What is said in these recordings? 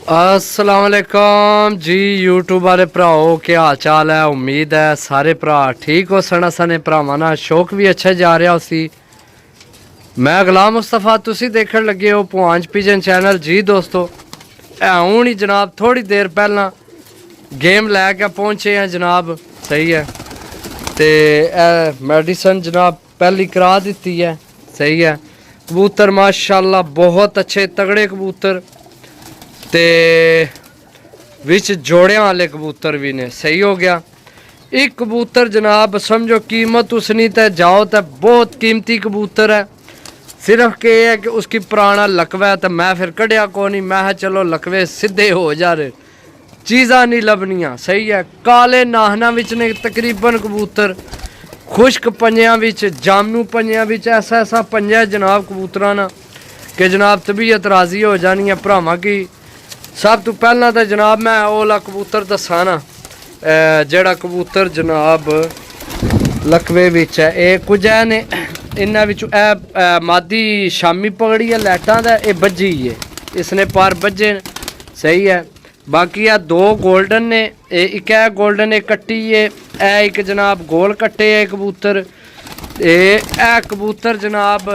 अस्सलाम वालेकुम जी यूट्यूब वाले भराओ, क्या हाल चाल है। उम्मीद है सारे भरा ठीक हो सन। असने भरावां नाल शौक भी अच्छा जा रहा उसी। मैं गुलाम मुस्तफा, तुसी देखण लगे हो पुआंच पिजन चैनल जी। दोस्तों हूँ ही जनाब थोड़ी देर पहला गेम लैके पहुंचे हैं जनाब। सही है ते मेडिसन जनाब पहली करा दी है। सही है, कबूतर माशाल्लाह बहुत अच्छे तगड़े कबूतर ते विच जोड़ियां वाले कबूतर भी ने। सही हो गया। एक कबूतर जनाब समझो कीमत उसनी तो जाओ तो बहुत कीमती कबूतर है। सिर्फ के है कि उसकी पुराना लकवा है तो मैं फिर कढ़िया को नहीं। मैं चलो लकवे सीधे हो जा रहे, चीज़ा नहीं लभनियाँ। सही है, काले नाहना विच ने तकरीबन कबूतर, खुश्क पंजियां विच, जामनू पंजियां विच ऐसा ऐसा पंजा जनाब कबूतरा ना कि जनाब तबीयत राजी हो जानी है भरावां की। सब तो पहला तो जनाब मैं ओला कबूतर दसा ना, जड़ा कबूतर जनाब लकवे विच है। ये कुछ है ने इन्हां विचों मादी शामी पकड़ी है लाइटां दा, ये बज्जी है, इसने पार बज्जे। सही है, बाकी आ दो गोल्डन ने, एक है गोल्डन एक कट्टी है, एक जनाब गोल कट्टे है कबूतर। ए कबूतर जनाब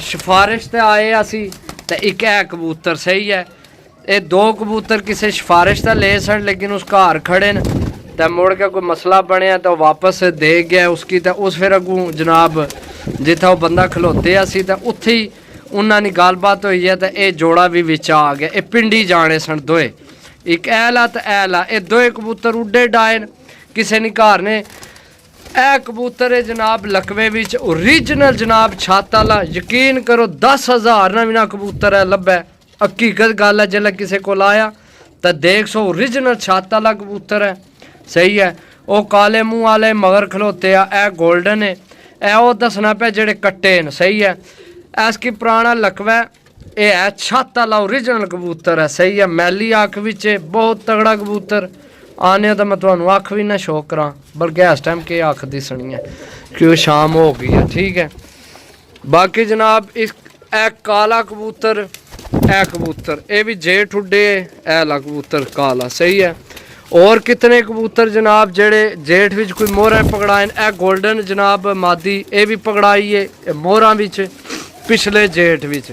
सिफारिश ते आए असी ते एक है कबूतर। सही है, ये दो कबूतर किसी सिफारिश तो ले सन लेकिन उस घर खड़े न तो मुड़ के कोई मसला बनया तो वापस दे गया उसकी। तो उस फिर अगू जनाब जिथे वो बंदा खलोते असी तो उत्थे ही उन्होंने गलबात हुई है तो ये जोड़ा भी विच आ गया। ये पिंडी जाने सन दोए, एक ऐला तो ऐला, ये दोए कबूतर उड्डे डाए किसी ने घर ने। ए कबूतर है जनाब लकवे विच ओरिजिनल जनाब छत वाला, यकीन करो 10,000 ना भी ना कबूतर है लब्भै। हकीकत गल है, जिसलै किसी को आया तो देख सो ओरिजिनल छत वाला कबूतर है। सही है, वो काले मूँह वाले मगर खलोते आ, गोल्डन है, वो दसना पे जेड़े कट्टे न। सही है, इसकी पुराना लकवा ये है छत वाला ओरिजिनल कबूतर है। सही है, मैली अख विच बहुत तगड़ा कबूतर। आने तो मैं तुहानू अख भी ना शौक करा, बल्कि इस टाइम के अख दिसनी है क्योंकि शाम हो गई है। ठीक है, बाकी जनाब इस काला कबूतर, कबूतर ये भी जेठ उड्डे ऐला कबूतर काला। सही है, और कितने कबूतर जनाब जेड़े जेठ विच कोई मोहरा पकड़ाए। ए गोल्डन जनाब मादी ये भी पकड़ाई है मोहरा विच पिछले जेठ विच।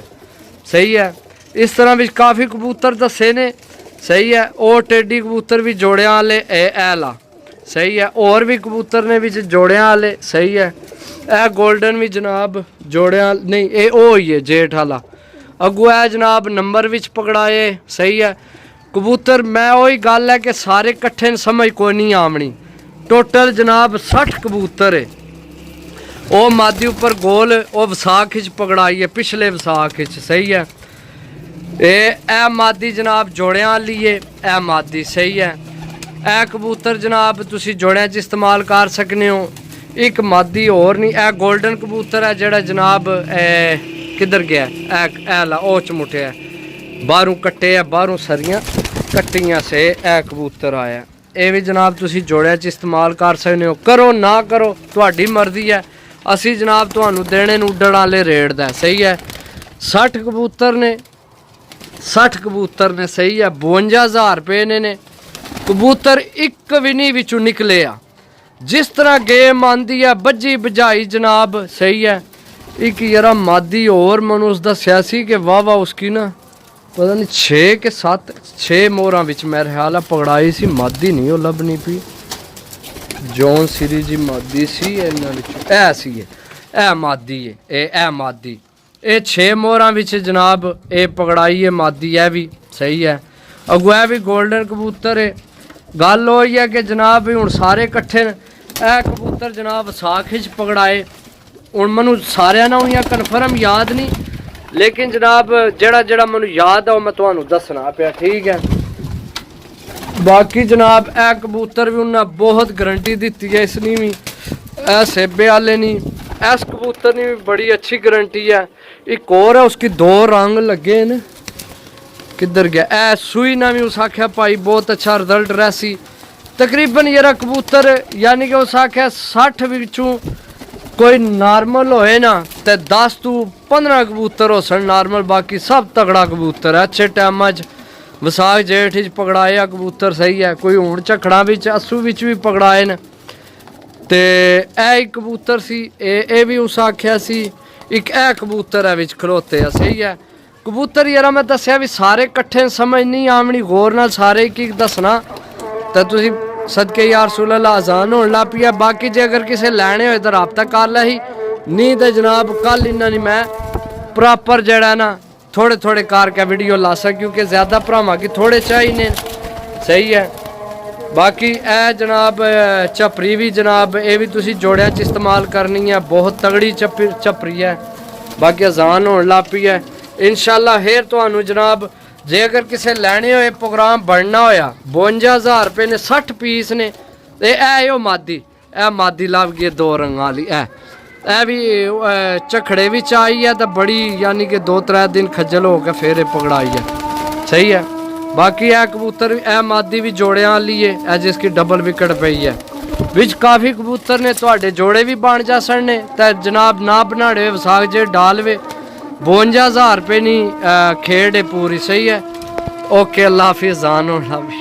सही है, इस तरह भी काफ़ी कबूतर दसे ने। सही है, और टेडी कबूतर भी जोड़ियां वाले ऐला। सही है, और भी कबूतर ने विच जोड़ियां वाले। सही है, ए गोल्डन भी जनाब जोड़ियां नहीं, ये ओ ही है जेठ वाला। अगू है जनाब नंबर विच पकड़ाए। सही है, कबूतर मैं वही गल है कि सारे कट्ठे समझ कोई नहीं आमनी। टोटल जनाब 60 कबूतर है। वो मादी उपर गोल वो विसाख च पकड़ाई है, पिछले विसाख च। सही है, ए मादी जनाब जोड़ियां वाली है, ए मादी। सही है, ए कबूतर जनाब तुसी जोड़ियां च इस्तेमाल कर सकने हो। एक मादी और नहीं, ए गोल्डन कबूतर है जड़ा जनाब किधर गया ऐला ओ चमुटिया बाहरों कट्टे है, बाहरों सरियां कट्टियां से ए कबूतर आया। ये भी जनाब तुसी जोड़ियां च इस्तेमाल कर सकते हो, करो ना करो तुहाडी मर्जी है। असी जनाब तुहानू देने नू उड्डण वाले रेट दा। सही है, 60 कबूतर ने, 60 कबूतर ने। सही है, 52,000 रुपये ने कबूतर एक भी नहीं विचों निकले आ। जिस तरह गेम आंदी है बज्जी बजाई जनाब। सही है, एक यारा मादी और मनु उस दस्या सी कि वाह वाह उसकी ना पता नहीं 6 के 7 6 मोहर विच मेरे ख्याल है पकड़ाई सी। मादी नहीं वो लभनी पी, जॉन सीरी जी मादी सी ऐ सी है, मादी है ए मादी। ये 6 मोहर विच जनाब ये पकड़ाई है मादी है भी। सही है, अगू है भी गोल्डन कबूतर है। गल वही है कि जनाब हूँ सारे कट्ठे न। ए कबूतर जनाब विसाख च पकड़ाए। हूँ मैं सारिया ना उन्हें कन्फर्म याद नहीं, लेकिन जनाब जड़ा जड़ा मैं याद है मैं तुम्हें दसना पाया। ठीक है, बाकी जनाब ए कबूतर भी उन्हें बहुत गारंटी दी है। इसने भी ए सेबे वाले नहीं, इस कबूतर ने भी बड़ी अच्छी गारंटी है। एक और है उसकी 2 रंग लगे न, किधर गया ए सुई ना भी उस आख्या भाई बहुत अच्छा रिजल्ट रहा सी। तकरीबन यार कबूतर यानी कि उस आख्या 60 विचों कोई नॉर्मल होए ना तो 10 तो 15 कबूतर हो सन नॉर्मल, बाकी सब तगड़ा कबूतर है। अच्छे टाइम ਵਿਸਾਖ ਜੇਠ 'ਚ ਪਕੜਾਏ ਆ ਕਬੂਤਰ। ਸਹੀ ਹੈ। ਕੋਈ ਹੁਣ ਝਖੜਾਂ ਵਿੱਚ ਅੱਸੂ ਵਿੱਚ ਵੀ ਪਕੜਾਏ ਨੇ। ਤੇ ਇਹ ਇੱਕ ਕਬੂਤਰ ਸੀ, ਇਹ ਵੀ ਉਸ ਆਖਿਆ ਸੀ। ਇੱਕ ਇਹ ਕਬੂਤਰ ਹੈ ਵਿੱਚ ਖਲੋਤੇ ਆ। ਸਹੀ ਹੈ। ਕਬੂਤਰ ਯਾਰ मैं दसिया भी सारे कट्ठे समझ नहीं आमनी, गौर नाल सारे एक दसना तो तुसी सदके यार रसूल अल्लाह अजान होने लग पई है। बाकी जे अगर किसी लैने होए तो राबता कर लै ही, नहीं तो जनाब कल इन्ना नहीं मैं प्रॉपर जड़ा ना थोड़े थोड़े करके वीडियो ला सक, क्योंकि ज़्यादा भरावां की थोड़े चाहिए। सही है। बाकी ए जनाब झपरी भी जनाब ये भी तुसी जोड़िया च इस्तेमाल करनी है, बहुत तगड़ी झपरी है। बाकी अजान होने लग पई है। इंशाल्लाह फिर तुहानू जनाब जे अगर किसी लैने होए प्रोग्राम बनना होया 52,000 रुपये ने 60 पीस ने। ए मादी लभ गई 2 रंग वाली। ए भी झखड़े भी आई है तो बड़ी यानी कि 2-3 दिन खज्जल हो के फिर पकड़ाई है। सही है। बाकी ए कबूतर ए मादी भी जोड़िया वाली है, ए जिसकी डबल विकेट पई है। विच काफ़ी कबूतर ने तुहाडे जोड़े भी बन जा सकने तो जनाब ना बनाड़े विसाख जे डालवे 52,000 रुपये नहीं खेड है पूरी। सही है। ओके अल्लाह हाफिज़। जान होना भी।